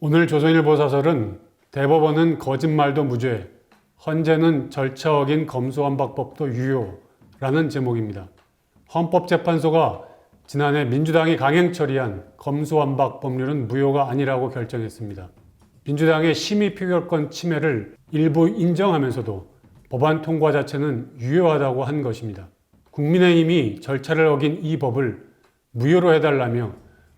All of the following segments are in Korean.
오늘 조선일보 사설은 대법원은 거짓말도 무죄, 헌재는 절차 어긴 검수완박법도 유효라는 제목입니다. 헌법재판소가 지난해 민주당이 강행 처리한 검수완박 법률은 무효가 아니라고 결정했습니다. 민주당의 심의 표결권 침해를 일부 인정하면서도 법안 통과 자체는 유효하다고 한 것입니다. 국민의힘이 절차를 어긴 이 법을 무효로 해달라며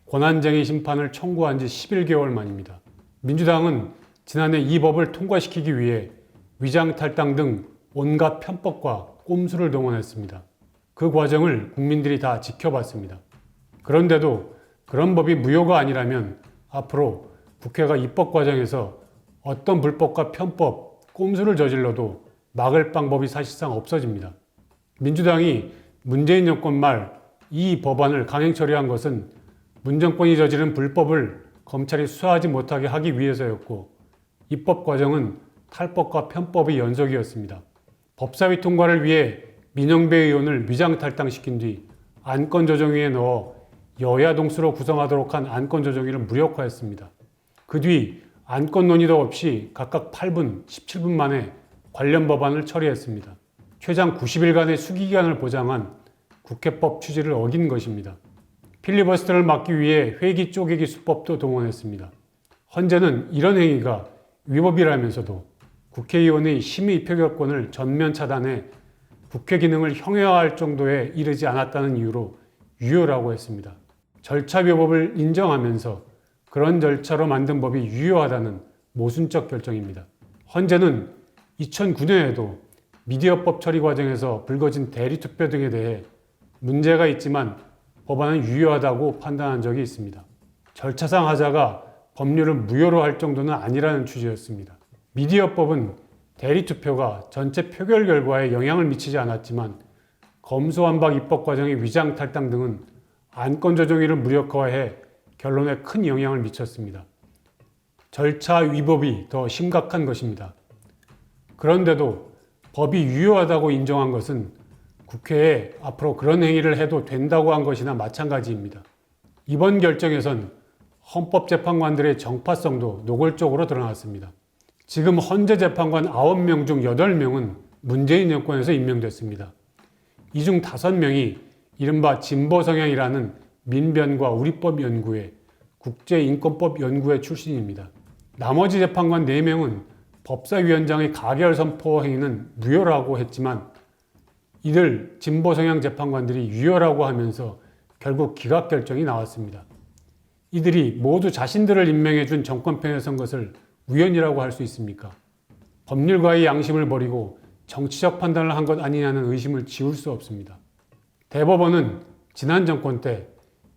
권한쟁의 심판을 청구한 지 11개월 만입니다. 민주당은 지난해 이 법을 통과시키기 위해 위장탈당 등 온갖 편법과 꼼수를 동원했습니다. 그 과정을 국민들이 다 지켜봤습니다. 그런데도 그런 법이 무효가 아니라면 앞으로 국회가 입법 과정에서 어떤 불법과 편법, 꼼수를 저질러도 막을 방법이 사실상 없어집니다. 민주당이 문재인 정권 말 이 법안을 강행 처리한 것은 문 정권이 저지른 불법을 검찰이 수사하지 못하게 하기 위해서였고, 입법 과정은 탈법과 편법의 연속이었습니다. 법사위 통과를 위해 민영배 의원을 위장탈당시킨 뒤 안건조정위에 넣어 여야 동수로 구성하도록 한 안건조정위를 무력화했습니다. 그 뒤 안건 논의도 없이 각각 8분, 17분 만에 관련 법안을 처리했습니다. 최장 90일간의 수기기간을 보장한 국회법 취지를 어긴 것입니다. 필리버스터를 막기 위해 회기 쪼개기 수법도 동원했습니다. 헌재는 이런 행위가 위법이라면서도 국회의원의 심의 표결권을 전면 차단해 국회 기능을 형해화할 정도에 이르지 않았다는 이유로 유효라고 했습니다. 절차 위법을 인정하면서 그런 절차로 만든 법이 유효하다는 모순적 결정입니다. 헌재는 2009년에도 미디어법 처리 과정에서 불거진 대리투표 등에 대해 문제가 있지만 법안은 유효하다고 판단한 적이 있습니다. 절차상 하자가 법률을 무효로 할 정도는 아니라는 취지였습니다. 미디어법은 대리투표가 전체 표결 결과에 영향을 미치지 않았지만 검수완박 입법 과정의 위장탈당 등은 안건조정위를 무력화해 결론에 큰 영향을 미쳤습니다. 절차 위법이 더 심각한 것입니다. 그런데도 법이 유효하다고 인정한 것은 국회에 앞으로 그런 행위를 해도 된다고 한 것이나 마찬가지입니다. 이번 결정에선 헌법재판관들의 정파성도 노골적으로 드러났습니다. 지금 헌재 재판관 9명 중 8명은 문재인 정권에서 임명됐습니다. 이 중 5명이 이른바 진보 성향이라는 민변과 우리법 연구회, 국제인권법 연구회 출신입니다. 나머지 재판관 4명은 법사위원장의 가결 선포 행위는 무효라고 했지만 이들 진보 성향 재판관들이 유효라고 하면서 결국 기각 결정이 나왔습니다. 이들이 모두 자신들을 임명해 준 정권 편에 선 것을 우연이라고 할 수 있습니까? 법률가의 양심을 버리고 정치적 판단을 한 것 아니냐는 의심을 지울 수 없습니다. 대법원은 지난 정권 때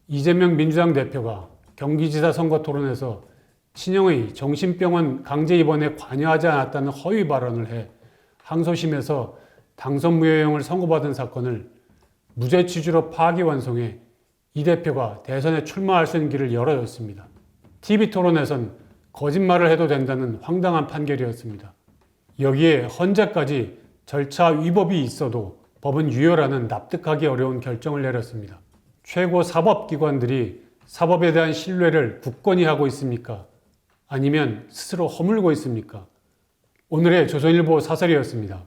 이재명 민주당 대표가 경기지사 선거 토론에서 친형의 정신병원 강제 입원에 관여하지 않았다는 허위 발언을 해 항소심에서 당선 무효형을 선고받은 사건을 무죄 취지로 파기환송해 이 대표가 대선에 출마할 수 있는 길을 열어줬습니다. TV토론에선 거짓말을 해도 된다는 황당한 판결이었습니다. 여기에 헌재까지 절차 위법이 있어도 법은 유효라는 납득하기 어려운 결정을 내렸습니다. 최고 사법기관들이 사법에 대한 신뢰를 굳건히 하고 있습니까? 아니면 스스로 허물고 있습니까? 오늘의 조선일보 사설이었습니다.